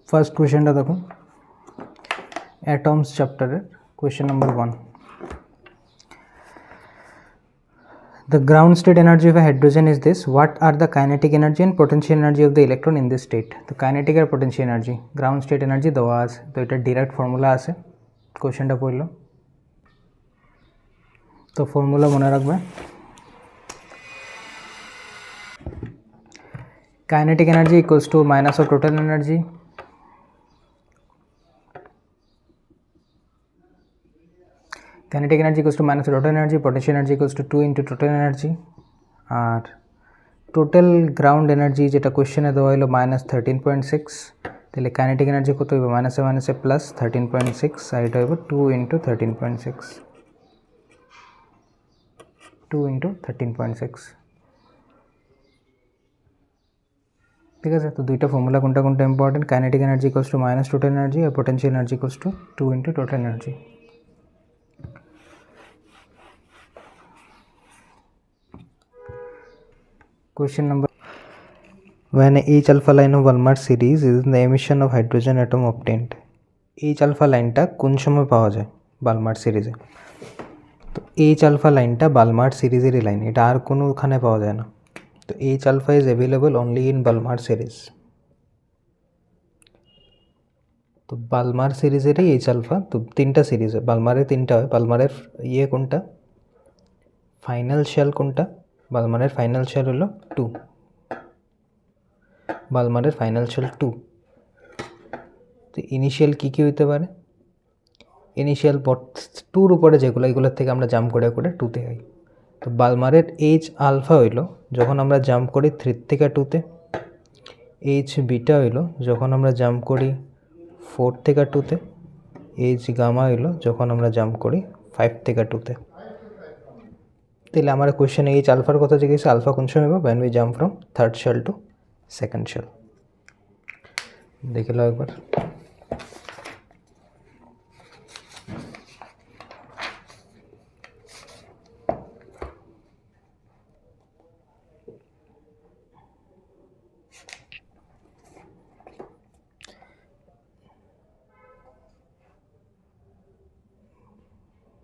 First কোয়েশ্চেনটা দেখো, atoms চ্যাপ্টারের question number 1। The ground state energy of a hydrogen is this. What are the kinetic energy and potential energy of the electron in this state? তো kinetic আর potential energy, ground state energy দেওয়া আছে, তো এটা direct formula আছে। কোয়েশ্চেনটা পড়লো, তো ফর্মুলা মনে রাখবে। Kinetic energy equals to minus of total energy kinetic energy equals to minus of total energy, potential energy equals to 2 into total energy. আর টোটাল গ্রাউন্ড এনার্জি যেটা কোয়েশ্চেনে দেওয়া হলো -13.6, তাহলে কাইনেটিক এনার্জি কত হইব? মাইনাসে মাইনাসে প্লাস 13.6, আর এটা হইব 2 ইন্টু 13.6, 2 ইন্টু 13.6। ঠিক আছে, তো দুইটা ফর্মুলা কোনটা কোনটা important? Kinetic energy equals to minus total energy আর potential energy equals to 2 into total energy. Question number, when each alpha line of Balmer series is the emission of hydrogen atom obtained, each alpha লাইনটা কোন সময় পাওয়া যায় বালমার সিরিজে? তো H alpha লাইনটা বালমার সিরিজেরই line, এটা আর কোনোখানে পাওয়া যায় না। তো H alpha is available only in Balmer series. তো বালমার সিরিজেরই এইচ আলফা, তো তিনটা সিরিজ হয়, বালমারের তিনটা হয়। বালমারের কোনটা, ফাইনাল শেল কোনটা? বালমারের ফাইনাল শেল হলো 2, বালমারের ফাইনাল শেল 2। তো ইনিশিয়াল কী কী হইতে পারে? ইনিশিয়াল 2-র উপরে যেগুলো, এগুলোর থেকে আমরা জাম্প করে করে 2-তে হই। তো বালমারের এইচ আলফা হইল যখন আমরা জাম্প করি 3 থেকে 2-তে, এইচ বিটা হইল যখন আমরা জাম্প করি 4 থেকে 2-তে, এইচ গামা হইল যখন আমরা জাম্প করি 5 থেকে 2-তে। তাহলে আমার কোয়েশ্চেনে এইচ আলফার কথা জিজ্ঞেস, আলফা কোন সময় হবে? when we jump from third shell to second shell. দেখে লো একবার।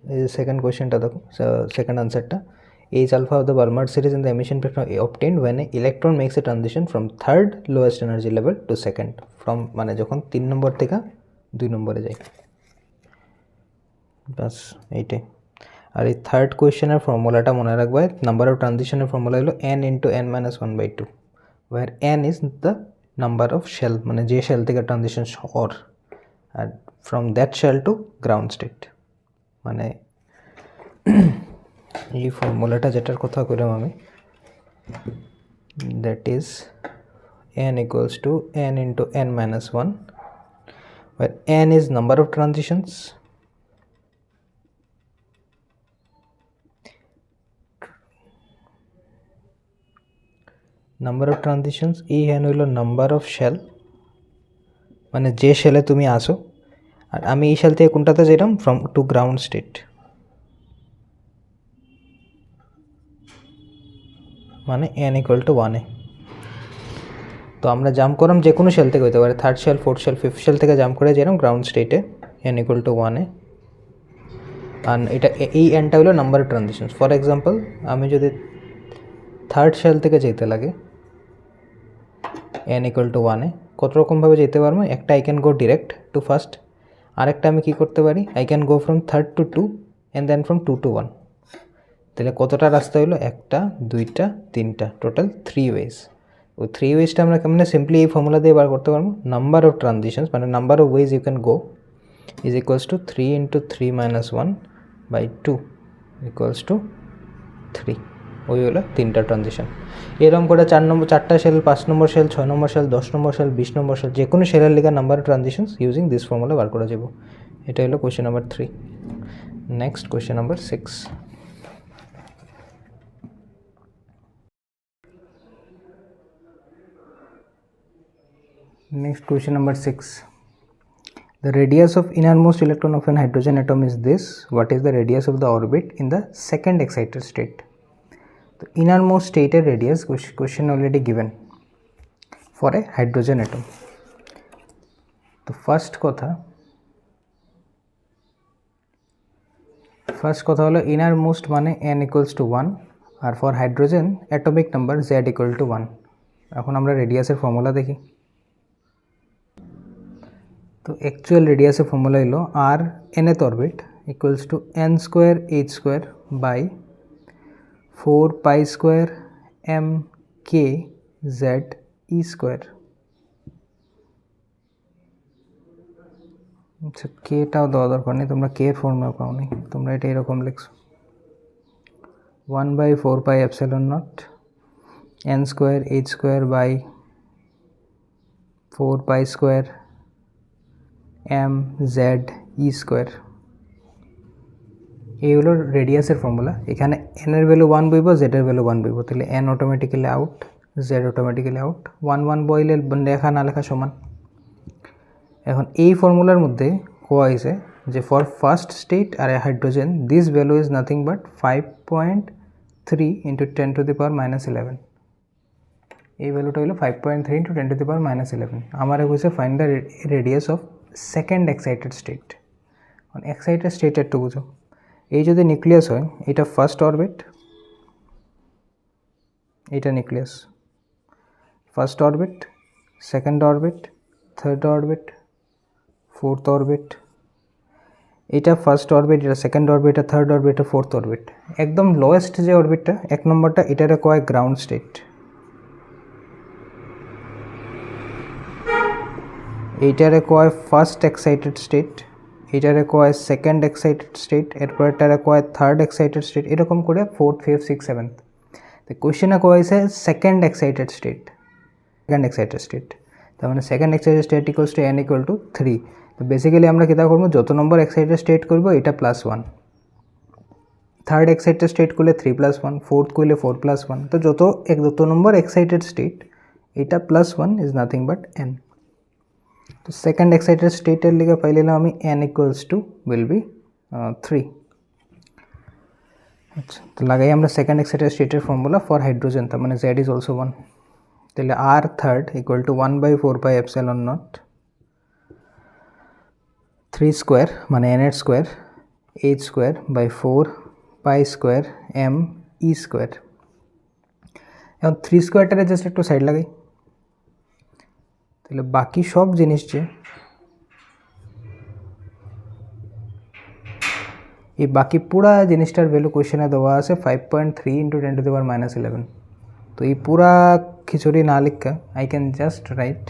এই সেকেন্ড কোয়েশ্চেনটা দেখো, সেকেন্ড আনসারটা, H alpha of the Balmer series in the emission spectrum obtained when an electron makes a transition from third lowest energy level to second, from মানে যখন 3 নম্বর থেকে 2 নম্বরে যায়। বাস এইটাই। আর এই থার্ড কোয়েশ্চেনের ফর্মুলাটা মনে রাখবে, নাম্বার অফ ট্রানজিশনের ফর্মুলা হলো n into n minus 1/2, where n is the number of shell, মানে যে শেল থেকে ট্রানজিশন হর, আর from that shell to ground state. মানে এই ফর্মুলাটা যেটার কথা কইলাম আমি, that is n equals to n into n minus 1, where n is number of transitions, এই n হইল নাম্বার অফ শেল, মানে যে শেলে তুমি আসো, আর আমি এই শেল থেকে কোনটাতে যেতাম? ফ্রম টু গ্রাউন্ড স্টেট, মানে n ইকুয়াল টু 1-এ। তো আমরা জাম্প করলাম যে কোনো শেল থেকে হতে পারে, third shell, fourth shell, fifth shell থেকে জাম্প করে যেরকম গ্রাউন্ড স্টেটে, n ইকুয়াল টু 1-এ। আর এটা এই nটা হলো number of transitions. For example, আমি যদি থার্ড শেল থেকে যেতে লাগে n ইকুয়াল টু 1-এ, কত রকমভাবে যেতে পারবো? একটা I can go direct to first, আরেকটা আমি কী করতে পারি? I can go from third to 2 and then from 2 to 1। তাহলে কতটা রাস্তা হলো? 1টা, 2টা, 3টা, টোটাল 3 ওয়েজ। ওই 3 ওয়েজটা আমরা কেমনে সিম্পলি এই ফর্মুলা দিয়ে বার করতে পারবো? নাম্বার অফ ট্রানজিশনস মানে number of ways you can go is equals to 3 into 3 minus 1/2 equals to 3। ওই হলো 3টা ট্রানজিশন। এরকম করে 4টা শেল, 5 নম্বর শেল, 6 নম্বর শেল, 10 নম্বর শেল, 20 নম্বর শেল, যে কোনো শেলের লেখা number of transitions using this formula বার করা যাব। এটা হলো question number 3। Next question number 6। Next question number 6. The radius of innermost electron of an hydrogen atom is this. What is the radius of the orbit in the second excited state? The innermost state radius question already given for a hydrogen atom. তো first কথা হলো innermost মানে n equals to 1 আর for hydrogen atomic number z equal to 1। এখন আমরা রেডিয়াসের formula দেখি। তো actual রেডিয়াসের ফর্মুলা হলো r nth orbit equals to n square h square by 4 pi square m k z e square. আচ্ছা, কেটাও দেওয়া দরকার নেই, তোমরা কে ফর্মুলা পাও নি, তোমরা এটা এরকম লিখছো 1/4 pi epsilon naught n square h square by 4 pi square m z e square. এই হলো রেডিয়াসের ফর্মুলা। এখানে n এর ভ্যালু 1 বইব, z এর ভ্যালু 1 বইব, তাহলে n automatically out, z automatically out. 1 1 বইলে লেখা না লেখা সমান। এখন এই ফর্মুলার মধ্যে কোয়া হয়েছে যে ফর ফার্স্ট স্টেট আর এ hydrogen this value is nothing but 5.3 into 10⁻11। এই ভ্যালুটা হলো 5.3 ইন্টু 10⁻11। আমার হয়েছে find the radius of second excited state. Excited state একটু বুঝো, এই যদি নিউক্লিয়াস হয় এটা ফার্স্ট অরবিট, এটা nucleus, first orbit, second orbit, third orbit, fourth orbit. এটা ফার্স্ট অরবিট, এটা সেকেন্ড অরবিট, এটা থার্ড অরবিট, এটা ফোর্থ অরবিট। একদম লোয়েস্ট যে অরবিটটা 1 নম্বরটা, এটারে কয় গ্রাউন্ড স্টেট। এইটারে কয় ফার্স্ট এক্সাইটেড স্টেট, এটারে কয় সেকেন্ড এক্সাইটেড স্টেট, এরপর এটারে কয় থার্ড এক্সাইটেড স্টেট, এরকম করে 4th 5th 6th 7th। তো কোয়েশ্চেনে কয় হয়েছে second excited state, second excited state, তার মানে second excited state equals to n equal two 3। তো বেসিক্যালি আমরা কীটা করবো, যত নম্বর এক্সাইটেড স্টেট করবো এটা +1, থার্ড এক্সাইটেড স্টেট করলে 3 + 1, ফোর্থ করলে 4 + 1। তো যত নম্বর এক্সাইটেড স্টেট এটা +1 ইজ নাথিং বাট n। তো সেকেন্ড এক্সাইটেড স্টেটের লিগে পাইলাম আমি n equals to will be 3। আচ্ছা, তো লাগাই আমরা সেকেন্ড এক্সাইটেড স্টেটের ফর্মুলা ফর হাইড্রোজেন, তার মানে z ইজ অলসো 1। তাহলে r third equal to 1/4 pi epsilon naught 3 square মানে n এর square h square by 4 pi square m e square. এখন 3 স্কোয়ারটারে জাস্ট একটু সাইড লাগাই, তাহলে বাকি সব জিনিস যে এই বাকি পুরা জিনিসটার ভ্যালু কোয়েশ্চেনে দেওয়া আছে 5.3 ইন্টু 10⁻11। তো এই পুরা খিচুড়ি না লিখা I can just right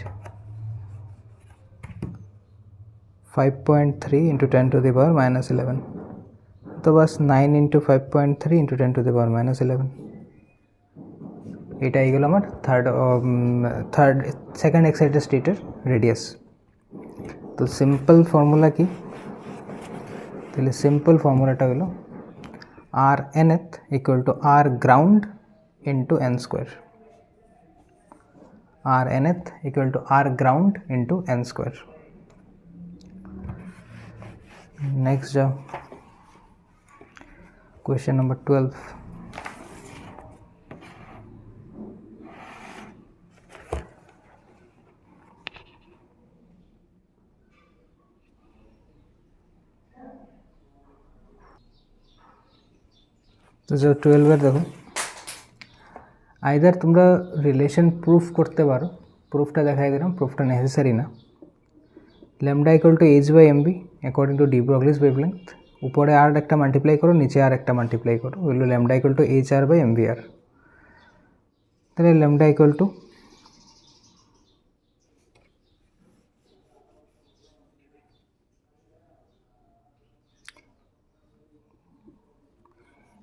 5.3 into 10⁻11। তো বাস 9 ইন্টু 5.3 ইন্টু 10⁻11। এটা এইগুলো আমার সেকেন্ড এক্সাইটেড স্টেটের রেডিয়াস। তো সিম্পল ফর্মুলা কি, তাহলে সিম্পল ফর্মুলাটা হলো r nth equal to r ground into n square, r nth equal to r ground into n square. Next যাও কোয়েশ্চেন নাম্বার 12। তো যে 12 দেখো, আইদার তোমরা রিলেশন প্রুফ করতে পারো, প্রুফটা দেখাই দিলাম, প্রুফটা নেসেসারি না। Lambda equal to h/mv according to de Broglie's wavelength, উপরে আর একটা মাল্টিপ্লাই করো, নিচে আর একটা মাল্টিপ্লাই করো, হইলো ল্যামডা ইকুয়াল টু hr/mvr। তাহলে ল্যামডা ইকুয়াল টু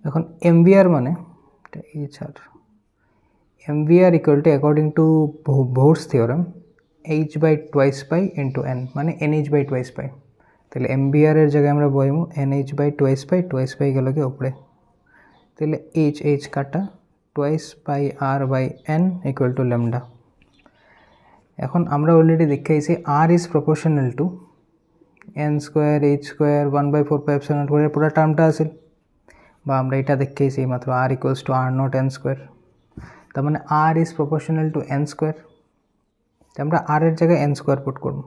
এখন mvr মানে hr, mvr equal to according to Bohr's theorem h/2 pi into n মানে nh/2 পাই। তাহলে mvr এর জায়গায় আমরা বইমু nh/2 পাই, 2 পাই গেল কি উপরে, তাহলে h কাটা 2 পাই r/n ইকুয়াল টু ল্যামডা। এখন আমরা অলরেডি দেখাইছি r is proportional to n square h square 1/4 pi epsilon করে পুরো টার্মটা আছে, বা আমরা এটা দেখাইছি মাত্র r equals to r0 n square. তার মানে r is proportional to n square, তো আমরা r এর জায়গায় n স্কোয়ার পুট করব।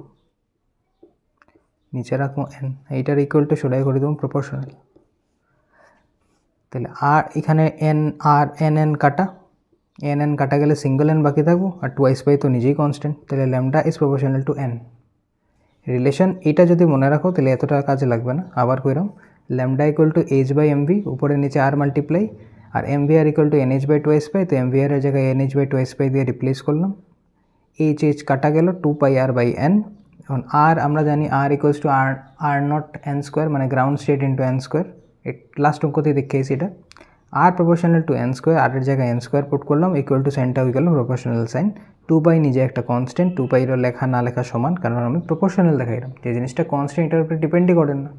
নিচে রাখবো n, এইটার ইকুয়াল টু সোডাই করে দেবো প্রপোর্শনাল। তাহলে আর এখানে n আর n কাটা, n কাটা গেলে সিঙ্গেল n বাকি থাকবো, আর টুয়াইস পাই তো নিজেই কনস্ট্যান্ট, তাহলে lambda is proportional to n। Relation এটা যদি মনে রাখো তাহলে এতটা কাজে লাগবে না। আবার কইরাম, lambda equal to H by M V, উপরে নিচে আর মাল্টিপ্লাই, আর M V R equal to N H by twice pi, তো এম ভি আর এর জায়গায় N H by twice pi দিয়ে রিপ্লেস করলাম। এইচ কাটা গেল 2πr বাই n। এখন আর আমরা জানি R equals to R nought N square, মানে ground state into N square. Last অঙ্কতেই দেখিয়েছি এটা। R proportional to N square, R এর জায়গায় এন স্কোয়ার পুট করলাম, ইকুয়াল টু সাইনটা হয়ে গেল প্রপোর্শনাল সাইন। 2π নিজে একটা কনস্ট্যান্ট, 2π লেখা না লেখা সমান, কারণ আমি প্রপোর্শনাল দেখাইলাম। যে জিনিসটা কনস্ট্যান্ট এটার উপরে ডিপেন্ডই করেন না,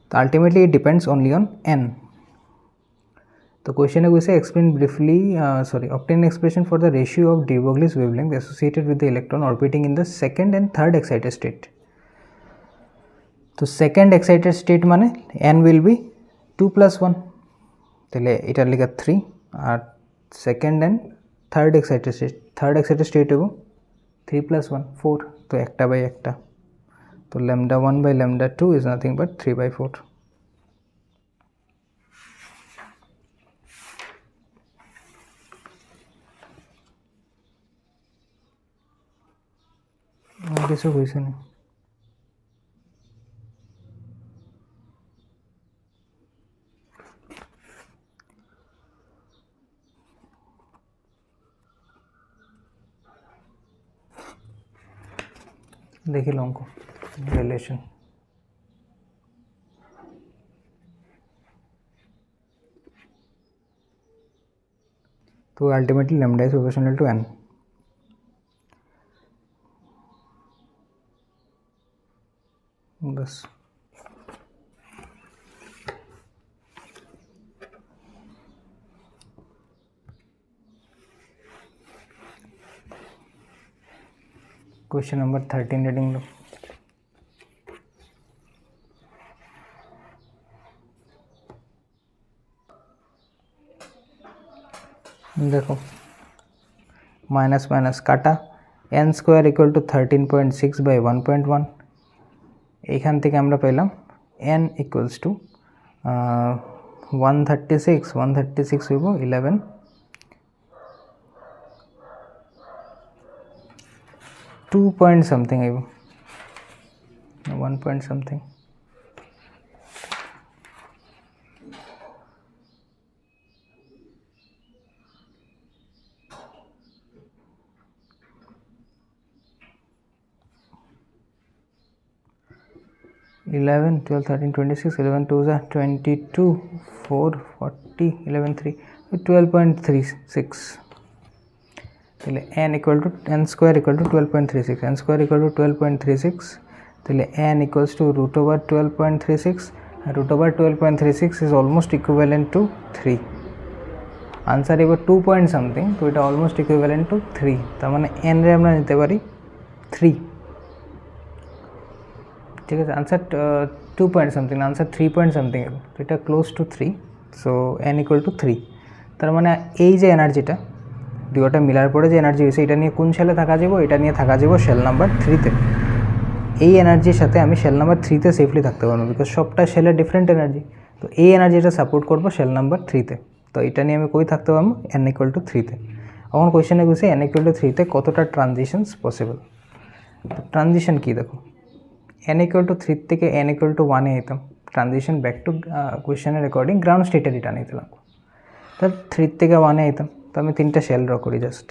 তো ultimately it depends only on n। তো কোয়েশ্চেনে কইছে explain briefly obtain an expression for the ratio of de Broglie's wavelength associated with the electron orbiting in the second and third excited state। তো second excited state মানে n will be 2 + 1, তাহলে এটার লিখা 3, আর second and third excited state হবো 3 + 1 4, তো একটা by একটা, তো lambda 1 by lambda 2 is nothing but 3/4। কিছু হয়েছে না। দেখিল অঙ্ক রিলেশন। তো ultimately lambda is proportional to n। बस क्वेश्चन नंबर 13 रीडिंग लो। देखो माइनस माइनस काटा, n square equal to 13.6 by 1.1। এইখান থেকে আমরা পেলাম n ইকুয়ালস টু 136 হইব 11 2 পয়েন্ট সামথিং হইব 1 পয়েন্ট সামথিং। इलेवन 12 13 26 11 2 22 4 40 11 3 12.36। তাহলে n equal two n square equal to 12.36, n square equal to 12.36, তাহলে n equals two √12.36, √12.36 is almost equivalent to 3। Answer এবার 2 point something, তো এটা অলমোস্ট ইকুইভ্যালেন্ট টু 3, তার মানে n রে আমরা নিতে পারি 3। ঠিক আছে, answer 2 point something, answer 3 point something, তো এটা close two 3, so n equal two 3। তার মানে এই যে এনার্জিটা দুটোটা মিলার পরে যে এনার্জি হয়েছে, এটা নিয়ে কোন শেলে থাকা যাব? এটা নিয়ে থাকা যাব শেল নাম্বার 3-তে। এই এনার্জির সাথে আমি শেল নাম্বার 3-তে সেফলি থাকতে পারবো, বিকজ সবটা শেলের ডিফারেন্ট এনার্জি, তো এই এনার্জিটা সাপোর্ট করবো শেল নাম্বার 3-তে। তো এটা নিয়ে আমি কই থাকতে পারবো? n ইকুয়াল টু 3-তে। এখন কোয়েশ্চেনে বুঝছি n ইকুয়াল টু 3-তে কতটা ট্রানজিশনস পসিবল। ট্রানজিশন কী দেখো, n ইকুয়াল টু 3 থেকে n ইকুয়াল টু 1-এ যেতাম, ট্রানজিশন ব্যাক টু কোয়েশ্চেনের রেকর্ডিং গ্রাউন্ড স্টেটে রিটার্ন নিতে লাগবো। তার 3 থেকে 1-এ যেতাম, তো আমি 3টা শেল ড্র করি, জাস্ট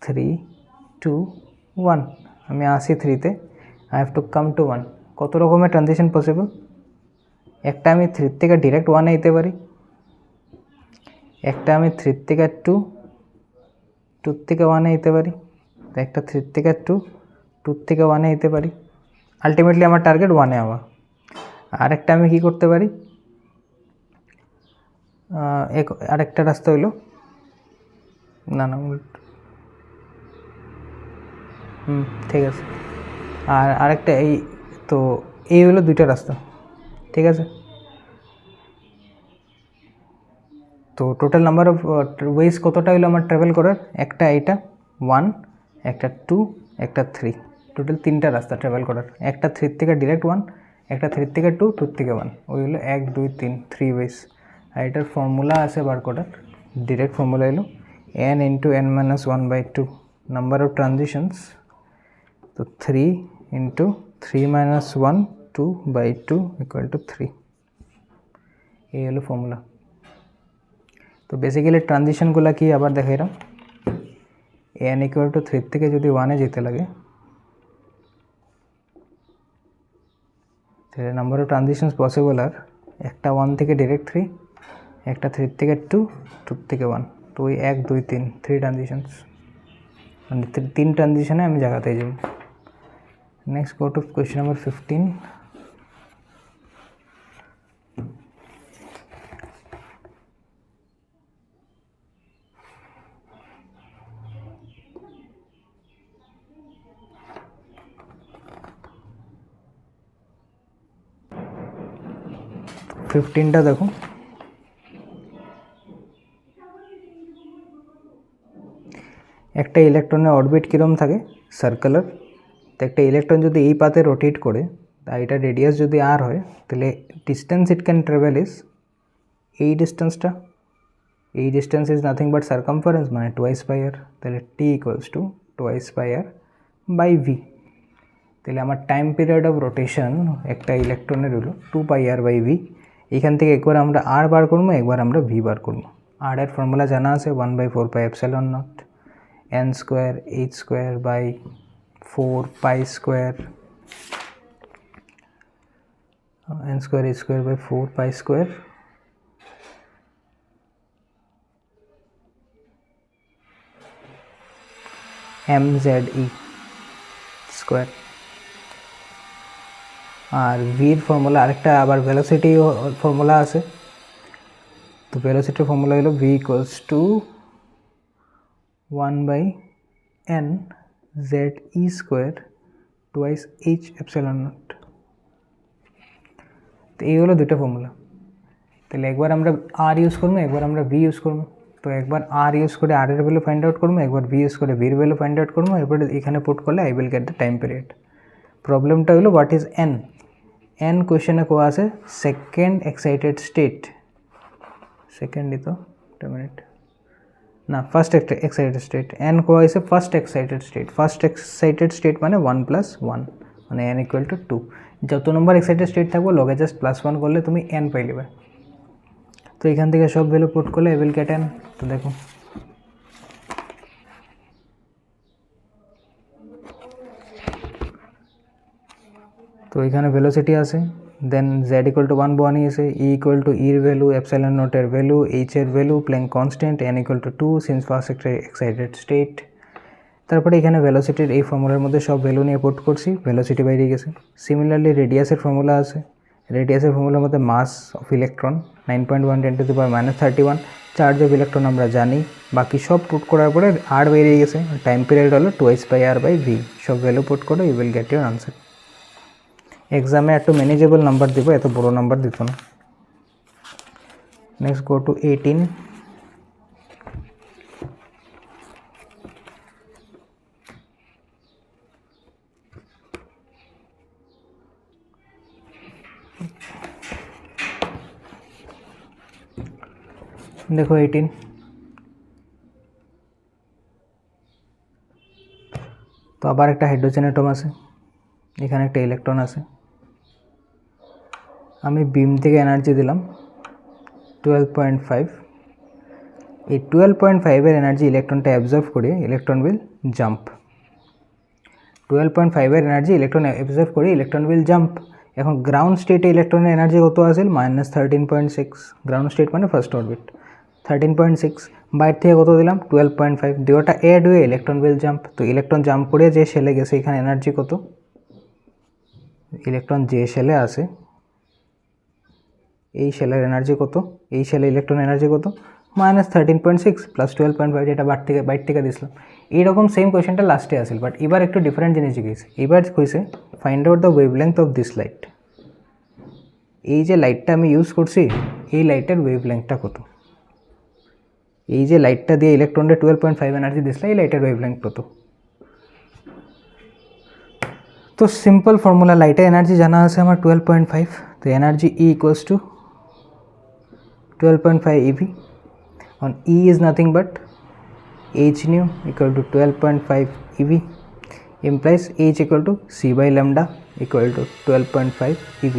3 2 1। আমি আসি 3-তে, I have to come to 1। কত রকমের ট্রানজিশন পসিবল? একটা আমি 3 থেকে ডিরেক্ট 1-এ যেতে পারি, একটা আমি 3 থেকে 2 থেকে 1-এ যেতে পারি, একটা 3 থেকে 2 থেকে 1-এ যেতে পারি। আলটিমেটলি আমার টার্গেট 1-এ হওয়া। আরেকটা আমি কী করতে পারি, আরেকটা রাস্তা হইলো না ঠিক আছে, আর আরেকটা এই, তো এই হলো 2টা রাস্তা, ঠিক আছে। তো টোটাল নাম্বার অফ ওয়েজ কতটা হইলো আমার ট্রাভেল করার? একটা এইটা 1, একটা 2, একটা 3, টোটাল 3টা রাস্তা ট্রাভেল করার, একটা 3 থেকে ডিরেক্ট 1, একটা 3 থেকে 2, 2 থেকে 1, ওই হলো 1 2 3 3 ওয়েস। আর এটার ফর্মুলা আছে বার করার, ডিরেক্ট ফর্মুলা হলো n into n minus 1/2 number of transitions, তো 3 ইন্টু 3 মাইনাস 1 2/2 ইকুয়াল টু 3, এই হলো ফর্মুলা। তো বেসিক্যালি ট্রানজিশনগুলো কি আবার দেখাইলাম, n ইকুয়াল টু 3 থেকে যদি 1-এ যেতে লাগে তাহলে নাম্বার অফ ট্রানজিশনস পসিবল আর একটা 1 থেকে ডিরেক্ট 3, একটা 3 থেকে 2, 2 থেকে 1, তো ওই 1 2 3 3 ট্রানজিশনস, মানে 3 ট্রানজিশনে আমি জায়গাতেই যাব। Next go to question number 15। ফিফটিনটা দেখো, একটা ইলেকট্রনের অরবিট কীরকম থাকে সার্কুলার, তো একটা ইলেকট্রন যদি এই পাতে রোটেট করে আর এটা রেডিয়াস যদি আর হয় তাহলে distance it can travel is এই ডিস্টেন্সটা, এই distance is nothing but circumference মানে 2πr, তাহলে t equals to 2πr by v। তাহলে আমার টাইম পিরিয়ড অফ রোটেশন একটা ইলেকট্রনের হলো 2πr বাই v। এখান থেকে একবার আমরা r বার করবো, একবার আমরা v বার করবো। r এর ফর্মুলা জানা আছে 1/4πε0 n square h square by 4π square, n square h square by 4π square mze square. আর ভির ফর্মুলা আরেকটা আবার ভেলোসিটি ফর্মুলা আছে, তো ভেলোসিটির ফর্মুলা হলো v equals to 1/n ze square twice h epsilon nought. তো এই হলো দুটো ফর্মুলা। তাহলে একবার আমরা r ইউজ করবো, একবার আমরা v ইউজ করবো। তো একবার r ইউজ করে r এর ভ্যালু ফাইন্ড আউট করবো, একবার v ইউজ করে v এর ভ্যালু ফাইন্ড আউট করবো, এরপরে এখানে পুট করলে I will get the time period. প্রবলেমটা হলো হোয়াট ইজ n, n কোয়েশ্চেনে কোয়া আছে সেকেন্ড এক্সাইটেড স্টেট, সেকেন্ডই তো একটা মিনিট না ফার্স্ট এক্সাইটেড স্টেট, n কোয়া হয়েছে first excited state. First excited state মানে 1 + 1 মানে n ইকুয়াল টু 2। যত নম্বর এক্সাইটেড স্টেট থাকবো লগে জাস্ট +1 করলে তুমি n পাই নেবে। তো এখান থেকে সব ভ্যালু পুট করলে আই উইল গেট n। তো দেখো তো এখানে ভেলোসিটি আছে, দেন z ইকুয়াল টু 1 বয়া নিয়েছে, e ইকুয়াল টু এর ভ্যালু, এপসাইলন নটের ভ্যালু, h এর value, Planck constant, n equal to 2 since first excited state. তারপরে এখানে ভেলোসিটির এই ফর্মুলার মধ্যে সব ভ্যালু নিয়ে পুট করছি, ভেলোসিটি বাইরে গেছে। সিমিলারলি রেডিয়াসের ফর্মুলা আছে, রেডিয়াসের ফর্মুলার মধ্যে mass of electron 9.1 × 10⁻31, charge of electron আমরা জানি, বাকি সব পুট করার পরে আর বেরিয়ে গেছে, টাইম পিরিয়ড হলো 2πr/v। সব ভ্যালু পুট করে you will get your answer. এক্সামে একটু ম্যানেজেবল নাম্বার দিব, এত বড় নাম্বার দিত না। Next go to 18। দেখো 18, তো আবার একটা হাইড্রোজেন অ্যাটম আছে, এখানে একটা ইলেকট্রন আছে, আমি বিম থেকে এনার্জি দিলাম 12.5। এই 12.5 এর এনার্জি ইলেকট্রনটা অ্যাবজর্ব করে ইলেকট্রন উইল জাম্প। 12.5 এর এনার্জি ইলেকট্রন অ্যাবজর্ব করে ইলেকট্রন উইল জাম্প। এখন গ্রাউন্ড স্টেটে ইলেকট্রনের এনার্জি কত আছে? -13.6। গ্রাউন্ড স্টেট মানে ফার্স্ট অরবিট, 13.6। বাইর থেকে কত দিলাম? 12.5। দুটোটা অ্যাড হয়ে ইলেকট্রন উইল জাম্প। তো ইলেকট্রন জাম্প করে যে শেলে গেছে এখানে এনার্জি কত? ইলেকট্রন যে শেলে আছে এই শেলের এনার্জি কত? এই শেলে ইলেকট্রন এনার্জি কত? -13.6 + 12.5, যেটা বাইর থেকে দিয়েছিলাম। এইরকম সেম কোয়েশ্চেনটা লাস্টে আসিল, বাট এবার একটু ডিফারেন্ট জিনিস জিজ্ঞেস। এবার কইছে find out the wavelength of this light. এই যে লাইটটা আমি ইউজ করছি এই লাইটের ওয়েভলেংথটা কত? এই যে লাইটটা দিয়ে ইলেকট্রনটা 12.5 এনার্জি দিছিল, এই লাইটের ওয়েভলেংথ কত? तो सिंपल फॉर्मूला लाइटे एनार्जी जाना আছে আমার 12.5 তো energy E equals to 12.5 eV and E is nothing but h nu equal to 12.5 eV implies h equal to c by lambda equal to 12.5 eV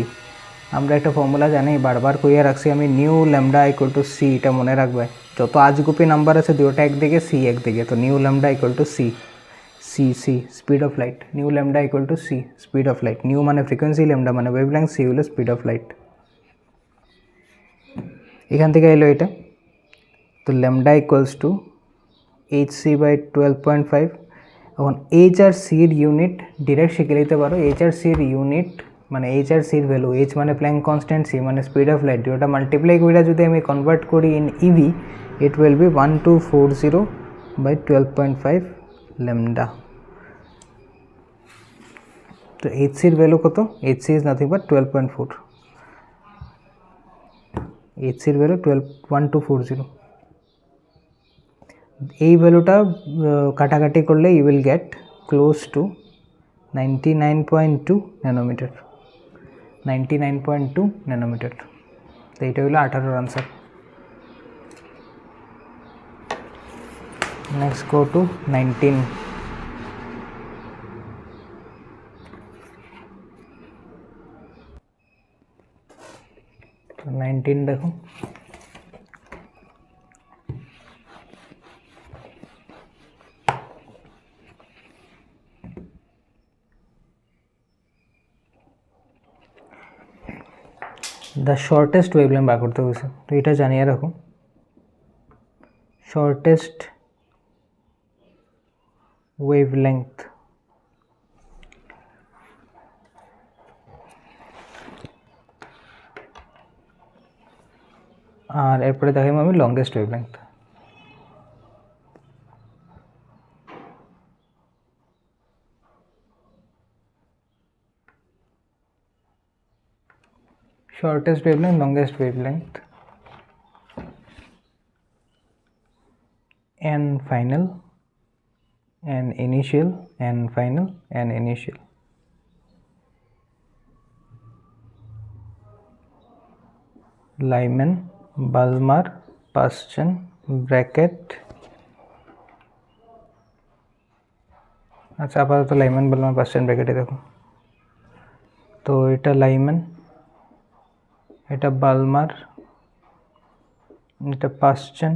আমরা একটা ফর্মুলা জানি বারবার কইয়া রাখছি আমি nu lambda equal to c এটা মনে রাখবে যত আজগুপি নাম্বার আছে দুটো একদিকে সি একদিকে তো nu lambda equal to c c c speed of light nu lambda equal to c speed of light nu মানে ফ্রিকোয়েন্সি ল্যামডা মানে ওয়েভলেংথ সি হলো স্পিড অফ লাইট এখান থেকে এলো এটা তো lambda equals to H C by 12.5 এখন h আর সির ইউনিট ডিরেক্ট শিখে নিতে পারো এইচ আর সির ইউনিট মানে এইচ আর সির ভ্যালু এইচ মানে প্ল্যাঙ্ক কনস্ট্যান্ট সি মানে স্পিড অফ লাইট ওটা মাল্টিপ্লাই করে যদি আমি কনভার্ট করি in eV it will be 1240 by 12.5 lambda তো এইচ সির ভ্যালু কত h c is nothing but 12.4 h সির ভ্যালু 1240 এই ভ্যালুটা কাটাকাটি করলে you will get close to 99.2 nanometre 99.2 nanometre তো এইটা হলো 18 আনসার নেক্সট গো টু 19 19 দেখো the shortest wavelength বার করতে বলছে তো এটা জানিয়ে রাখো shortest wavelength আর এরপরে দেখাবো আমি longest wavelength shortest wavelength longest wavelength and final and initial and final and initial Lyman Balmer Paschen bracket আচ্ছা আপাতত লাইম্যান বালমার পার্সেন্ট ব্র্যাকেটে দেখো তো এটা লাইম্যান এটা বালমার এটা পাশ্চেন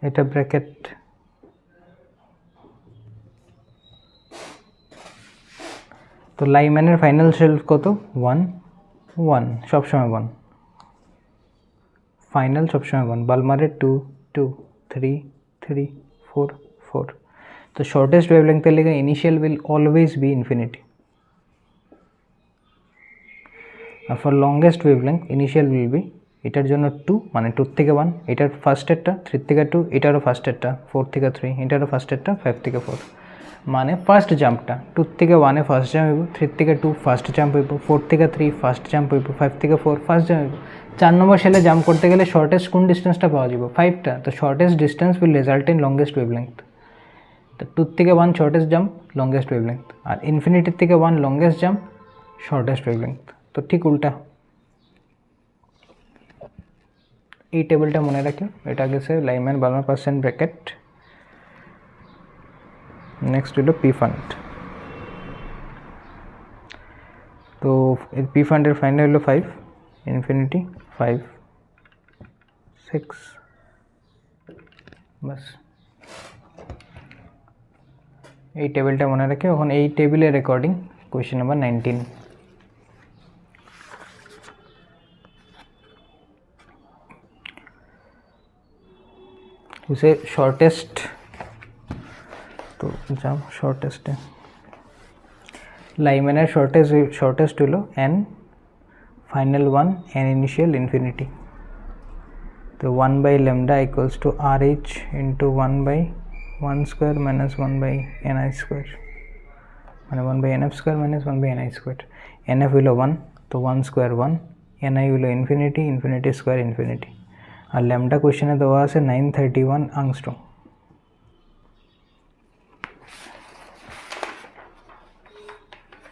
এটা ব্র্যাকেট তো লাইম্যানের ফাইনাল শেলফ কত 1 1 সবসময় 1 ফাইনাল সবসময় 1 বালমারের 2 2 3 3 4 4 তো শর্টেস্ট ওয়েভলেংথের লেগে initial will always be infinity আর for longest wavelength initial will be এটার জন্য 2 মানে 2 থেকে 1 এটার ফার্স্টেরটা 3 থেকে 2 এটারও ফার্স্টেরটা 4 থেকে 3 এটারও ফার্স্টেরটা 5 থেকে 4 মানে ফার্স্ট জাম্পটা 2 থেকে 1 এ ফার্স্ট জাম্প হইব 3 থেকে 2 ফার্স্ট জাম্প হইব 4 থেকে 3 ফার্স্ট জাম্প হইব 5 থেকে 4 ফার্স্ট জাম্প হইব 4 নম্বর সেলে জাম্প করতে গেলে শর্টেস্ট কোন ডিস্টেন্সটা পাওয়া যাব 5টা তো shortest distance will result in longest wavelength তো 2 থেকে 1 শর্টেস্ট জাম্প লংগেস্ট ওয়েভলেংথ আর ইনফিনিটি থেকে 1 লংগেস্ট জাম্প শর্টেস্ট ওয়েভলেংথ তো ঠিক উল্টা এই টেবিলটা মনে রাখিও এটা গেছে লাইম্যান বালমার পার্সেন্ট ব্র্যাকেট নেক্সট হলো পি ফান্ড তো এর পি ফান্ডের ফাইনাল হলো 5 ইনফিনিটি 5 6 বাস এই টেবিলটা মনে রাখে এখন এই টেবিলের রেকর্ডিং কোয়েশ্চেন নাম্বার 19 उसे शॉर्टेस्ट तो जाओ शॉर्टेस्ट है लाइमेनर शॉर्टेस्ट हलो N final 1 N initial infinity तो 1 by lambda equals to R H into 1 by 1 square minus 1 by N I square मैंने 1 by N F square minus 1 by N I square N F हलो 1 तो 1 square 1 N I हलो infinity infinity square infinity আর lambda কোশ্চেনে দেওয়া আছে 931 আংস্ট্রম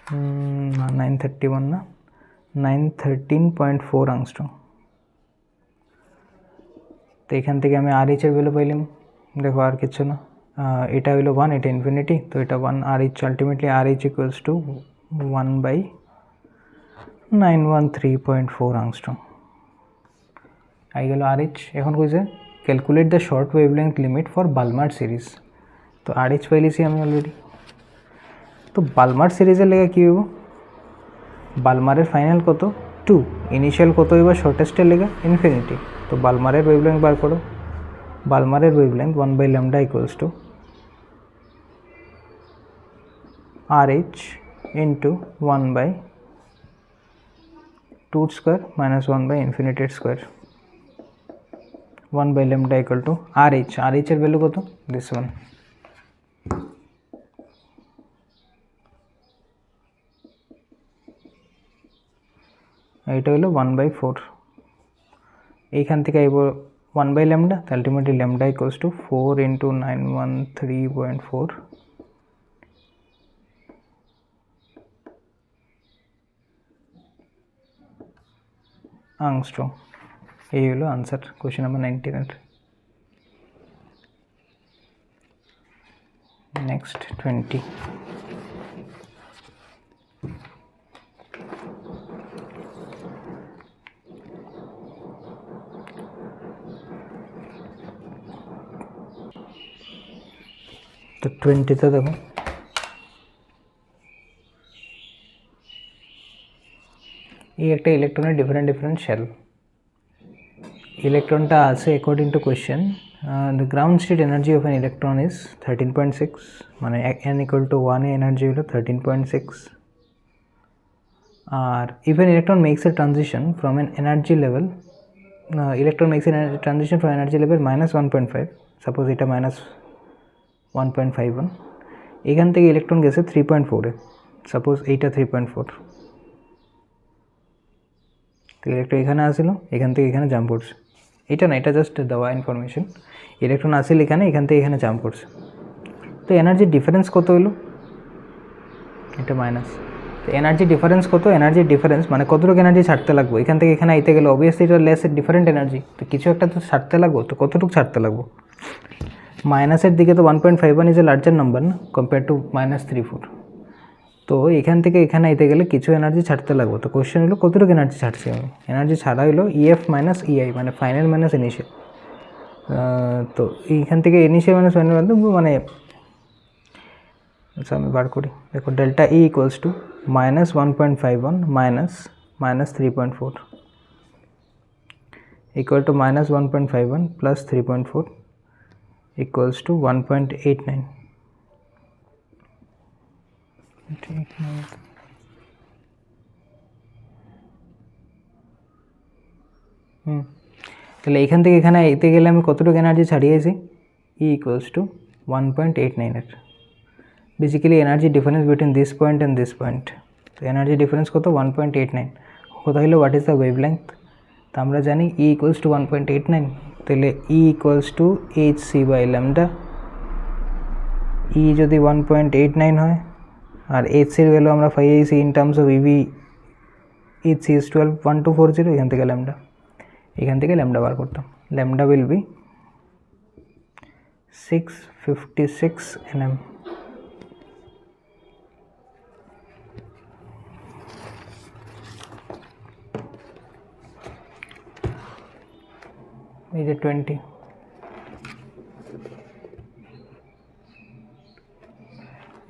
931 না 913.4 angstrom। তো এখান থেকে আমি আর এইচের ভ্যালু পাইলাম, দেখো আর কিছু না, এটা হলো 1, এটা ইনফিনিটি, তো এটা 1 R H, ultimately R H equals to 1/913.4 angstrom আই গেল আর এইচ। এখন কইছে calculate the short wavelength limit for Balmer series. তো আর এইচ পাইলিছি আমি অলরেডি। তো বালমার সিরিজের লেগে কী হইব, বালমারের ফাইনাল কত 2, ইনিশিয়াল কত হইব শর্টেস্টের লেগে ইনফিনিটি। তো বালমারের ওয়েভলেংথ বার করো, বালমারের wavelength 1/λ equals to R H into 1/2 square minus 1/ইনফিনিটির square, 1/λ equal to R H. R এইচের ভ্যালু কত, দিস ওয়ান। এটা হলো 1/4। এইখান থেকে আইব 1/λ, ultimately lambda equals to 4 into 913.4 angstrom। এই হলো আনসার কোয়েশ্চেন নাম্বার 19 এর। নেক্সট 20। তো 20তে দেখো এই একটা ইলেকট্রনের ডিফারেন্ট শেল। ইলেকট্রনটা আছে according to question the ground state energy of an electron is 13.6, মানে n ইকুয়াল টু 1 এ এনার্জি হলো 13.6। আর if an electron makes a transition from an energy level, electron makes a transition from energy level -1.5, suppose এটা -1.51, এখান থেকে electron গেছে 3.4 এ, suppose এইটা 3.4, তো ইলেকট্রন এখানে আসিল, এখান থেকে এখানে জাম্প করছে, এটা না, এটা জাস্ট দেওয়া ইনফরমেশন। ইলেকট্রন আসিল এখানে, এখান থেকে এখানে জাম্প করছে, তো এনার্জির ডিফারেন্স কত হলো, এটা মাইনাস। তো এনার্জি ডিফারেন্স কত, এনার্জি ডিফারেন্স মানে কতটুকু এনার্জি ছাড়তে লাগবো, এখান থেকে এখানে আইতে গেলে অবভিয়াসলি এটা লেস ডিফারেন্ট এনার্জি, তো কিছু একটা তো ছাড়তে লাগবো, তো কতটুকু ছাড়তে লাগবো। মাইনাসের দিকে তো 1.51 ইজ এ লার্জার নাম্বার না কম্পেয়ার টু -34, তো এখান থেকে এখানে আইতে গেলে কিছু এনার্জি ছাড়তে লাগবো। তো কোয়েশ্চেন হলো কতটুকু এনার্জি ছাড়ছি আমি, এনার্জি ছাড়া হলো ইএফ মাইনাস ইআই, মানে ফাইনাল মাইনাস ইনিশিয়াল। তো এইখান থেকে ইনিশিয়াল মাইনাস ফাইনাল মানে আচ্ছা আমি বার করি, দেখো delta E equals two -1.51 minus 3.4 equal to -1.51 plus 3.4 equals to 1.89। তাহলে এইখান থেকে এখানে এতে গেলে আমি কতটুকু এনার্জি ছাড়িয়েছি, ই ইকুয়ালস টু 1.89 এর। Basically energy difference between this point and this point, তো এনার্জি ডিফারেন্স কত 1.89, কোথা হলো হোয়াট ইজ দ্য ওয়েভলেংথ, তো আমরা জানি ই ইকুয়ালস টু 1.89, তাহলে ই ইকুয়ালস টু hc/λ। ই যদি 1.89 হয় আর এইচসির ভ্যালু আমরা পাইছি in terms of EV, HC is 12.1240, এখান থেকে ল্যামডা বার করতাম, ল্যামডা উইল বি 656 nm। এই যে 20,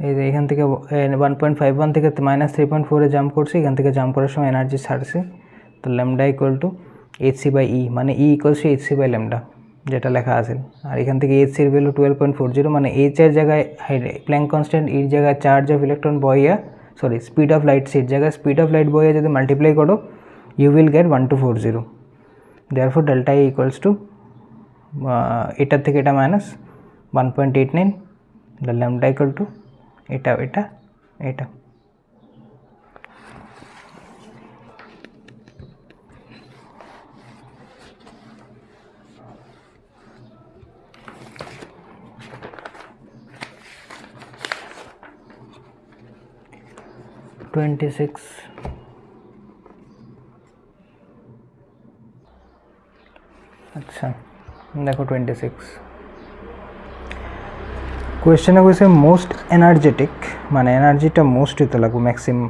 এই যে এখান থেকে 1.51 থেকে -3.4 জাম্প করছে, এখান থেকে জাম্প করার সময় এনার্জি ছাড়ছে, তো ল্যামডা ইকুয়াল টু hc/e, মানে ই ইকুয়ালস টু hc/λ যেটা লেখা আছে। আর এখান থেকে এইচসির ভ্যালু 12.40, মানে এইচ এর জায়গায় প্ল্যাঙ্ক কনস্ট্যান্ট, এর জায়গায় চার্জ অফ ইলেকট্রন বইয়া, সরি স্পিড অফ লাইট, সির জায়গায় স্পিড অফ লাইট বইয়া যদি মাল্টিপ্লাই করো you will get 1240। Therefore delta E equals to এটার থেকে এটা মাইনাস 1.89, ল্যামডা ইকুয়াল টু এটা এটা এটা। 26 আচ্ছা দেখো 26 কোয়েশ্চেনে কইছে মোস্ট এনার্জেটিক মানে এনার্জিটা মোস্ট হতে লাগবে ম্যাক্সিমাম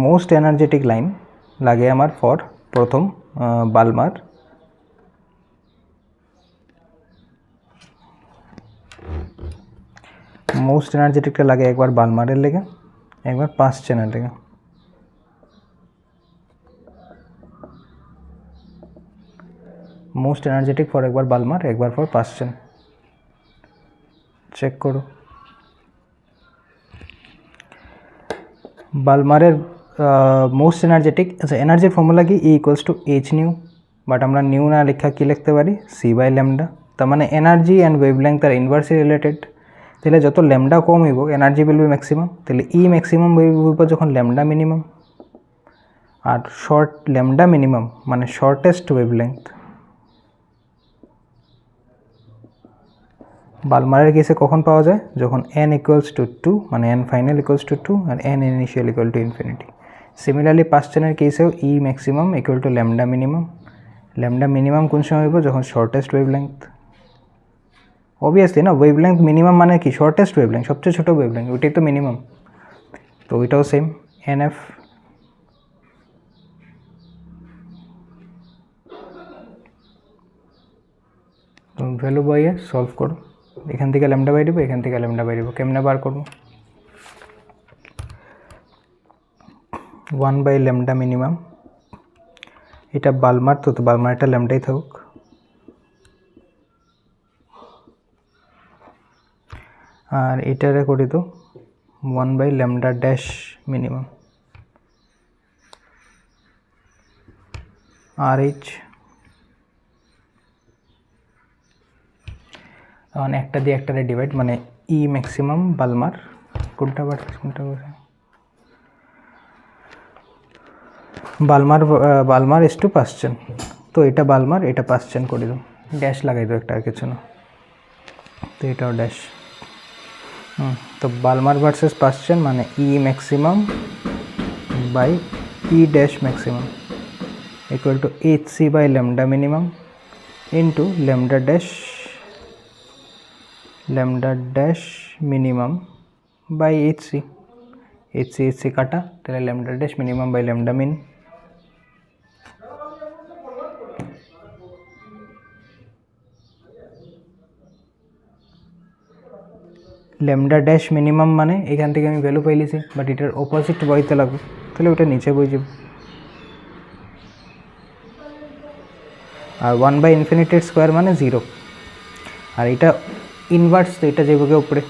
মোস্ট এনার্জেটিক লাইন লাগে আমার ফর প্রথম বালমার মোস্ট এনার্জেটিকটা লাগে একবার বালমারের লেগে একবার পাশ্চেনের লেগে মোস্ট এনার্জেটিক ফর একবার বালমার একবার ফর পাশ্চেন চেক করো বালমারের মোস্ট এনার্জেটিক আচ্ছা এনার্জির ফর্মুলা কি ই equals to H new but আমরা নিউ না লেখা কী লিখতে পারি সি বাই ল্যামডা তার মানে এনার্জি অ্যান্ড ওয়েভলেংথ আর ইনভার্সলি রিলেটেড তাহলে যত ল্যামডা কম হইব এনার্জি উইল বি ম্যাক্সিমাম তাহলে ই ম্যাক্সিমাম হইব যখন ল্যামডা মিনিমাম আর শর্ট ল্যামডা মিনিমাম মানে শর্টেস্ট ওয়েভলেংথ বালমারের কেসে কখন পাওয়া যায় যখন n ইকুয়ালস টু 2 মানে n ফাইনাল ইকুয়ালস টু 2 আর n initial equal to infinity similarly পাশ্চেনের কেসেও E maximum equal to lambda minimum কোন সময় হইব যখন শর্টেস্ট ওয়েভলেংথ অবভিয়াসলি না ওয়েভলেংথ মিনিমাম মানে কি শর্টেস্ট ওয়েভলেংথ সবচেয়ে ছোটো ওয়েভলেংথ ওইটাই তো মিনিমাম তো ওইটাও সেম NF তো ভ্যালু বইয়ে সলভ করো এখান থেকে ল্যামডা বাই দিব এখান থেকে ল্যামডা বাই দিব কেমনে বার করব 1 বাই ল্যামডা মিনিমাম এটা বালমার তো বালমারটা ল্যামডাই থাকুক আর এটারে করি তো 1 by lambda dash minimum RH এখন একটা দিয়ে একটারে ডিভাইড মানে ই ম্যাক্সিমাম বালমার কোনটা বালমার ইস টু পাশ্চেন তো এটা বালমার এটা পাশ্চেন করে দাও ড্যাশ লাগাই দাও একটা আর কিছু না তো এটাও ড্যাশ তো বালমার ভার্সেস পাশ্চেন মানে E maximum by E dash maximum equal to HC by lambda minimum into lambda dash minimum by HC কাটা তাহলে lambda dash minimum by lambda min lambda dash minimum মানে এখান থেকে আমি ভ্যালু পাইলিছি but এটার opposite বইতে লাগবে তাহলে ওটা নিচে বই যাব আর 1 বাই ইনফিনিটির স্কোয়ার মানে 0 আর এটা ইনভার্স তো এটা যাইবগে উপরে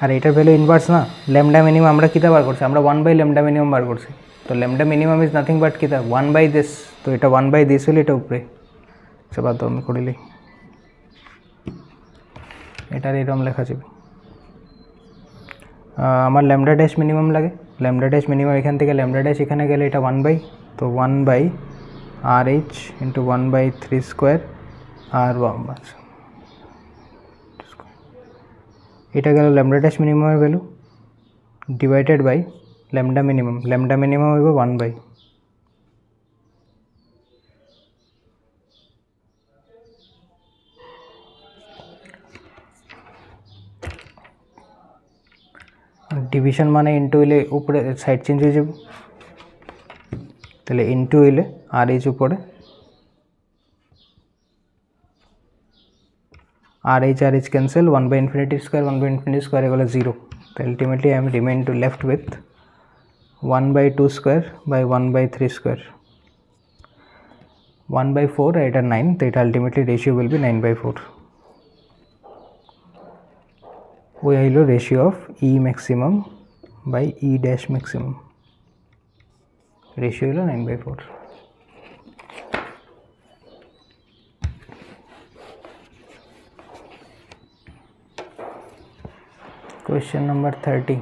আর এটার ভ্যালু ইনভার্স না ল্যামডা মিনিমাম আমরা কিতা বার করছি আমরা 1 বাই ল্যামডা মিনিমাম বার করছি তো lambda minimum is nothing but কিতা 1 বাই দিস তো এটা 1 বাই দিস হলে এটা উপরে সে বাদ আমি করিলি এটার এরকম লেখা যাবে আমার ল্যামডা ড্যাশ মিনিমাম লাগে ল্যামডা ড্যাশ মিনিমাম এখান থেকে ল্যামডা ড্যাশ এখানে গেলে এটা 1 বাই তো 1 by RH into 1 by 3 square আর এটা গেল ল্যামডা ড্যাশ মিনিমামের value divided by lambda minimum হইব 1 বাই ডিভিশন মানে ইন্টু হইলে উপরে সাইড চেঞ্জ হয়ে যাব তাহলে ইন্টু হইলে RH উপরে RH cancel 1 by infinity square equal to 0 so ultimately I am remain to left with 1 by 2 square by 1 by 3 square 1 by 4 at 9 so it ultimately ratio will be 9 by 4 we have ratio of E maximum by E dash maximum ratio is 9 by 4 Question number 30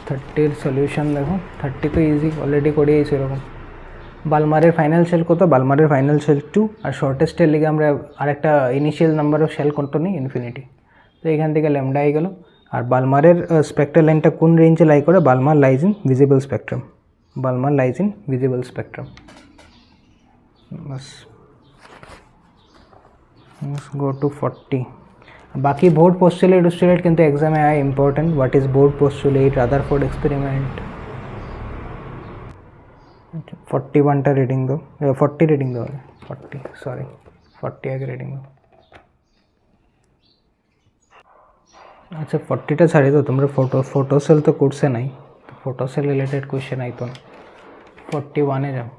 30 30 solution দেখো, 30 তো easy, already করিয়েছি এরকম। বালমারের final shell কত? বালমারের final shell 2, আর শর্টেস্টের লিগে আমরা আরেকটা initial number of shell কত নিই? ইনফিনিটি। তো এখান থেকে ল্যামডা হয়ে গেল। আর বালমারের স্পেকট্রাল লাইনটা কোন রেঞ্জে লাই করে? Balmer lies in visible spectrum, Balmer lies in visible spectrum. বাস, গো টু 40। বাকি বোর্ড পোস্টুলেট টুস্টুলেট কিন্তু এক্সামে আয় important. What is Bohr's postulate, Rutherford experiment. 41টা রিডিং দো, 40 রিডিং দো, 40 সরি 40 আগে রিডিং দো। আচ্ছা 40টা ছাড়ি তো, তোমরা ফটো সেল তো কোর্সে নাই, ফটো সেল রিলেটেড কোয়েশ্চেন আইতো না। 41-এ যাও।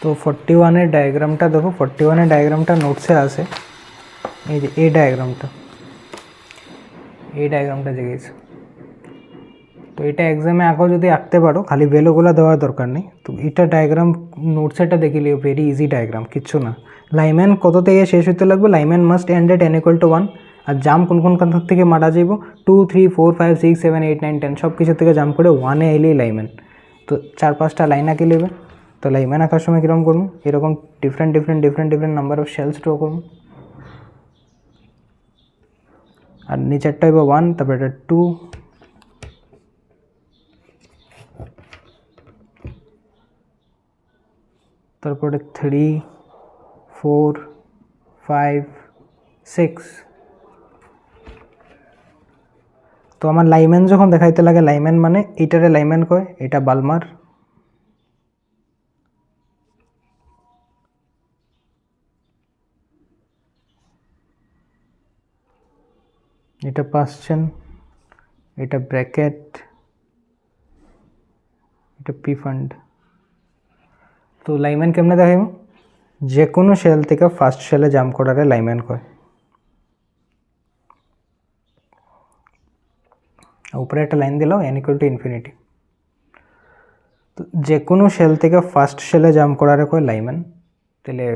তো 41-এর ডায়াগ্রামটা দেখো, 41-এর ডায়াগ্রামটা নোটসে আছে, এই যে এই ডায়াগ্রামটা জেগেছে। তো এটা এক্সামে আঁকো, যদি আঁকতে পারো, খালি ভ্যালুগুলো দেওয়ার দরকার নেই। তো এটা ডায়াগ্রাম নোটসেটা দেখে লিও, ভেরি ইজি ডায়াগ্রাম, কিচ্ছু না। লাইম্যান কত থেকে শেষ হতে লাগবে? Lyman must end at n=1। আর জাম্প কোন থেকে মারা যাইব? 2 3 4 5 6 7 8 9 10 সব কিছু থেকে জাম্প করে 1-এ এলেই লাইম্যান। তো 4-5টা লাইন আঁকে নেবে। তো লাইম্যান আঁকার সময় কীরকম করবো? এরকম different number of shells draw করবো। আর নিচেরটা হইব 1, তারপরে এটা 2, তারপরে 3 4 5 6। তো আমার লাইম্যান যখন দেখাইতে লাগে, লাইম্যান মানে এইটারে লাইম্যান কয়, এটা বালমার, এটা পাসচেন, এটা ব্র্যাকেট, এটা পি ফান্ড। তো লাইম্যান কেমনে দেখাইব? যে কোনো শেল থেকে ফার্স্ট শেলে জাম্প করারে লাইম্যান কয়। উপরে একটা লাইন দিলাম n=∞। তো যে কোনো শেল থেকে ফার্স্ট শেলে জাম্প করারে কয় লাইম্যান। তাহলে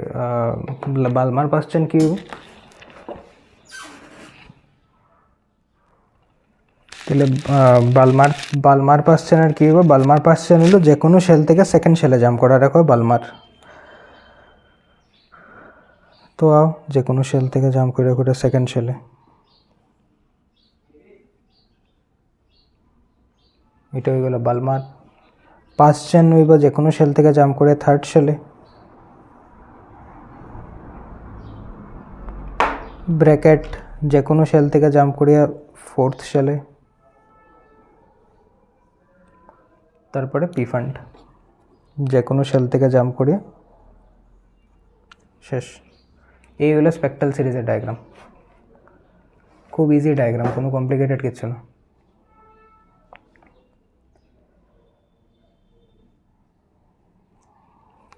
বালমার পাসচেন কি হবে? তাহলে বালমার পাসচেনের কী হবে? বালমার পাসচেন হলো যে কোনো শেল থেকে সেকেন্ড শেলে জাম্প করার হয় বালমার। তো যে কোনো শেল থেকে জাম্প করে সেকেন্ড শেলে, এটা হয়ে গেল বালমার। পাসচেন হইব যে কোনো শেল থেকে জাম্প করে থার্ড শেলে। ব্র্যাকেট যে কোনো শেল থেকে জাম্প করিয়া ফোর্থ শেলে। তারপরে পি ফান্ড যে কোনো শেল থেকে জাম্প করিয়া শেষ। এই হলো স্পেকট্রাল সিরিজের ডায়াগ্রাম। খুব ইজি ডায়াগ্রাম, কোনো কমপ্লিকেটেড কিছু না।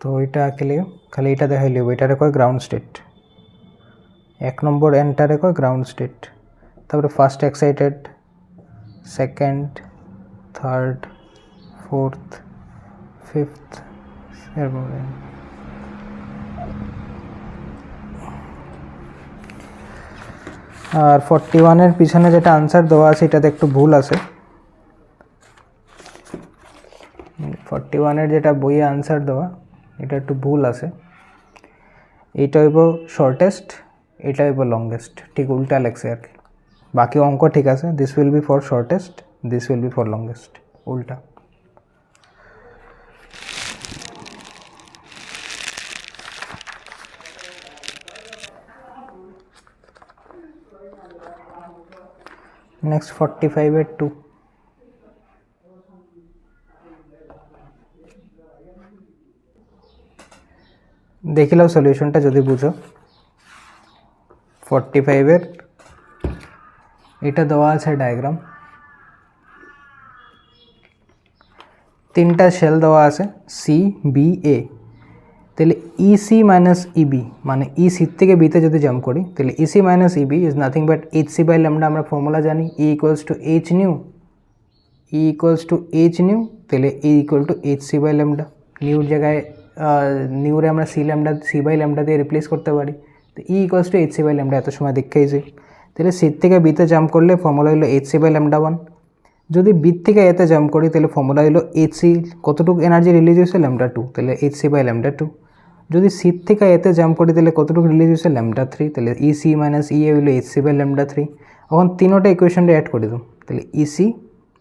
তো এটা আঁকলে খালি এটা দেখাই লিব, এটারে কয় গ্রাউন্ড স্টেট। 1 নম্বর এনটারে কয় গ্রাউন্ড স্টেট। তারপরে first excited, second, third, fourth, fifth, এরপরে আর 41-এর পিছনে যেটা আনসার দেওয়া আছে এটাতে একটু ভুল আছে। 41-এর যেটা বইয়ে আনসার দেওয়া এটা একটু ভুল আছে। এইটা হইব শর্টেস্ট, এটা হইব লংগেস্ট, ঠিক উল্টা লেখছে আর কি। বাকি অঙ্ক ঠিক আছে, this will be for shortest, this will be for longest, উল্টা। নেক্সট 45-এর 2। দেখিলাও সলিউশনটা যদি বুঝো। 45-এর এটা দেওয়া আছে ডায়াগ্রাম, তিনটা শেল দেওয়া আছে সি বি এ। তাহলে ইসি মাইনাস ইবি মানে ইসি থেকে বিতে যদি জাম্প করি তাহলে EC minus EB is nothing but HC by lambda. আমরা ফর্মুলা জানি E equals to H nu, E equals to H nu. তাহলে E equal to H C by lambda. নিউর জায়গায় নিউরে আমরা সি বাই ল্যামডা দিয়ে রিপ্লেস করতে পারি। তো E equals to H C by lambda, এত সময় দেখেইছি। তাহলে সির থেকে বিতে জাম্প করলে ফর্মুলা হলো এইচ সি বাই ল্যামডা 1। যদি বির থেকে এতে জাম্প করি তাহলে ফর্মুলা হলো এইচ সি, কতটুকু এনার্জি রিলিজ হয়েছে ল্যামডা 2, তাহলে এইচ সি বাই ল্যামডা 2। যদি সির থেকে এতে জাম্প করি তাহলে কতটুকু রিলিজ হয়েছে ল্যামডা 3, তাহলে ই সি মাইনাস ই এ হলো এইচ সি বাই ল্যামডা 3। এখন তিনোটা ইকুয়েশনটা অ্যাড করে দাও, তাহলে E C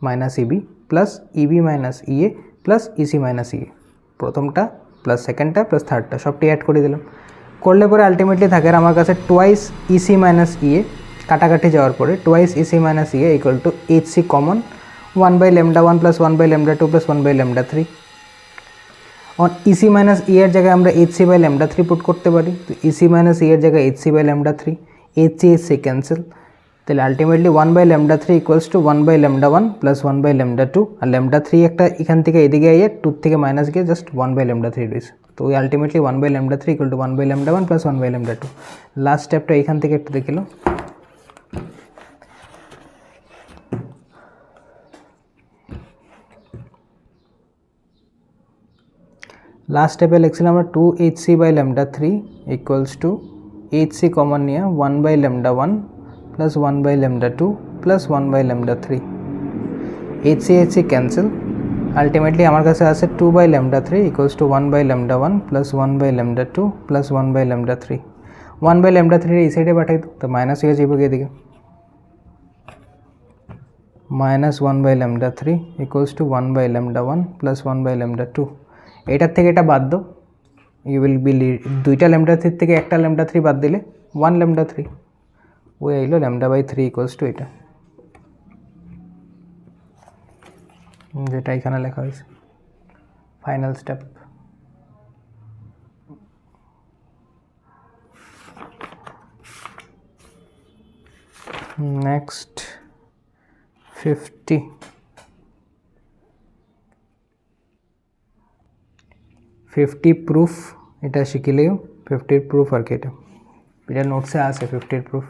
minus EB plus EB minus E A plus EC minus E A, প্রথমটা প্লাস সেকেন্ডটা প্লাস থার্ডটা সবটি অ্যাড করে দিলাম। করলে পরে আলটিমেটলি থাকে আমার কাছে twice EC minus E A, কাটাকাটি যাওয়ার পরে twice EC minus E A equal to H C common 1 by lambda 1 plus 1 by lambda 2 plus 1 by lambda 3। और इसी माइनस ई एर जगह আমরা H C by lambda 3 put করতে পারি, তো ইসি মাইনাস ই এর জায়গায় H C by lambda 3, H C cancel, তাহলে ultimately 1 by lambda 3 equals to 1 by lambda 1 plus 1 by lambda 2, আর ল্যামডা 3 একটা এখান থেকে এদিকে আইয়ে 2 থেকে মাইনাস গিয়ে জাস্ট 1 বাই ল্যামডা 3 রয়েছে। তো ওই ultimately 1 by lambda 3 equal to 1 by lambda 1 plus 1 by lambda 2। Last স্টেপটা এখান থেকে একটু দেখে লো। लास्ट स्टेपे लिखছিলাম আমরা 2hc by lambda 3 equals to hc common নিয়ে 1 by lambda 1 plus 1 by lambda 2 plus 1 by lambda 3, hc cancel, ultimately আমার কাছে আছে 2 by lambda 3 equals to 1 by lambda 1 plus 1 by lambda 2 plus 1 by lambda 3। 1 by lambda 3 এই সাইডে পাঠাই দাও, তো minus হয়ে যাবে এদিকে, minus 1 by lambda 3 equals to 1 by lambda 1 plus 1 by lambda 2। এটার থেকে এটা বাদ দাও, ইউ উইল বি দুইটা ল্যামডা 3 থেকে একটা ল্যামডা 3 বাদ দিলে 1 ল্যামডা 3, ওই আইলো ল্যামডা বাই 3 ইকুয়ালস টু এটা, যেটা এখানে লেখা হয়েছে ফাইনাল স্টেপ। নেক্সট 50 প্রুফ, এটা শিখিলেও 50 প্রুফ আর কি, এটা নোটসে আছে 50 proof.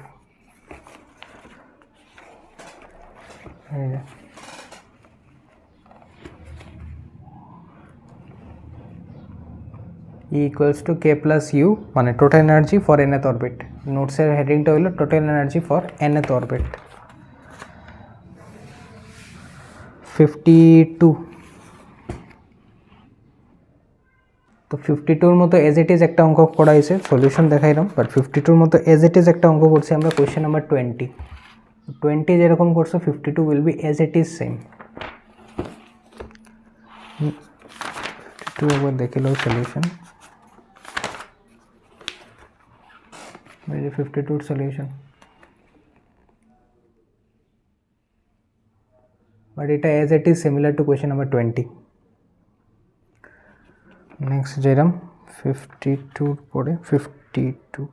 E equals to k plus u মানে total energy for nth orbit, নোটসের হেডিংটা হলো total energy for nth orbit. 52, তো 52-র মতো এজ ইট ইজ একটা অঙ্ক করা হয়েছে, সলিউশন দেখাইলাম, বাট 52-র মতো এজ ইট ইজ একটা অঙ্ক করছি আমরা কোয়েশ্চেন নাম্বার 20 যেরকম করছো 52 will be as it is same. 52 একবার দেখে লো সলিউশন, 52 সলিউশন, বাট এটা as it is similar to question number 20। Next যেরকম 52 পরে 52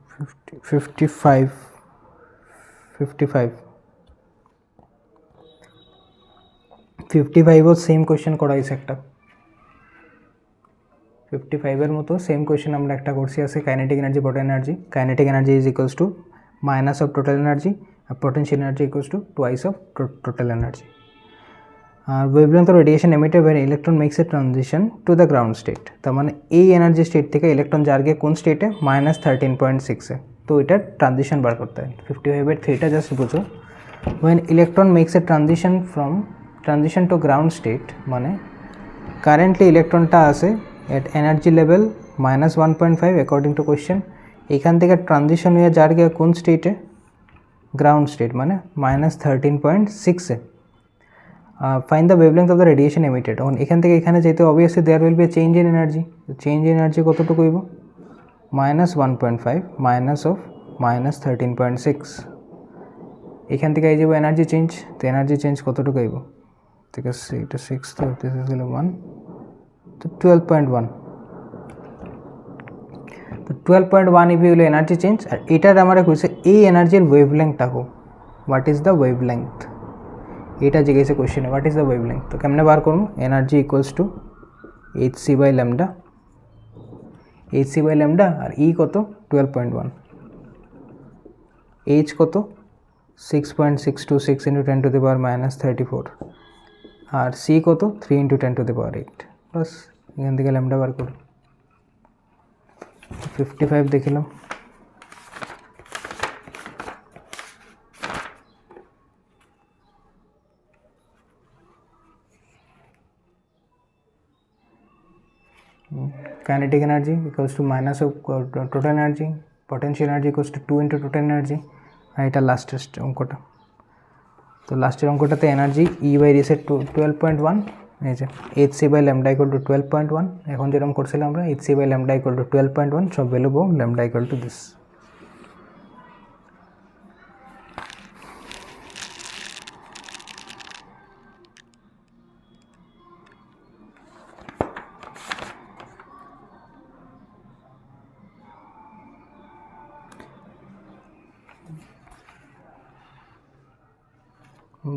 55 55ও সেম কোয়েশ্চেন করা হয়েছে একটা, 55-এর মতো সেম কোয়েশ্চেন আমরা একটা করছি আছে kinetic energy potential energy, kinetic energy is equals to minus of total energy আর potential energy equals to twice of total energy. আর wavelength of radiation emitted when electron makes a transition to the ground state, তার মানে এই energy state থেকে electron যার গিয়ে কোন স্টেটে -13.6-এ, তো এটা ট্রানজিশন বার করতে হয়। 55-এর থ্রিটা জাস্ট বুঝো, when electron makes a transition to ground state মানে কারেন্টলি ইলেকট্রনটা আছে at energy level -1.5 according to question, এখান থেকে ট্রানজিশন হয়ে যার গিয়ে কোন স্টেটে, গ্রাউন্ড স্টেট মানে -13.6-এ। Find the wavelength of the radiation emitted, এখন এখান থেকে এখানে যেতে obviously there will be a change in energy, change in energy কতটুকু হইব, -1.5 মাইনাস অফ -13.6, এখান থেকে এই যাব এনার্জি চেঞ্জ, তো এনার্জি চেঞ্জ কতটুকু হইব, ঠিক আছে এটা 6, তো দিস ইজ 1, তো 12.1, তো 12.1 ইবি হলো এনার্জি চেঞ্জ। আর এটার আমরা কইছে এই এনার্জির ওয়েভলেংথটা হো, হোয়াট ইজ দ্য ওয়েভলেংথ, এটা জিজ্ঞেস কোয়েশ্চেনে হোয়াট ইজ দ্য ওয়েভলেংথ, তো কেমনে বার করবো, energy equals to hc by lambda, hc by lambda, আর ই কত 12.1, h কত 6.626 ইন্টু 10 টু দি পাওয়ার -34, আর c কত 3 into 10 to the power 8, plus এখান থেকে ল্যামডা বার করো 55 দেখিলাম। Kinetic energy equals to minus of total energy, potential energy equals to 2 into total energy. আর এটা লাস্টের অঙ্কটা। তো লাস্টের অঙ্কটাতে এনার্জি ই বাই রিসেট 12.1, এই যে H C by lambda equal to 12.1। এখন যেরকম করছিলাম আমরা H C by lambda equal to 12.1, সব ভ্যালু পাবো ল্যামডা ইকুয়াল টু দিস।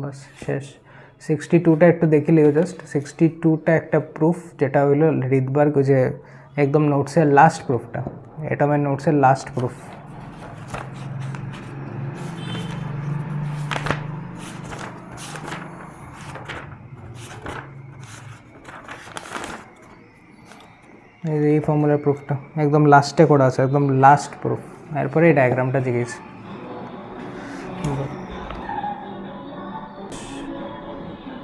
বাস শেষ। 62টা একটু দেখে লিও জাস্ট। 62টা একটা প্রুফ, যেটা হইলো রিডবার্গ, ওই যে একদম নোটসের লাস্ট প্রুফটা, এটা আমার নোটসের লাস্ট প্রুফ। এই ফর্মুলার প্রুফটা একদম লাস্টে করা আছে, একদম লাস্ট প্রুফ। এরপরে এই ডায়াগ্রামটা জিজ্ঞেস।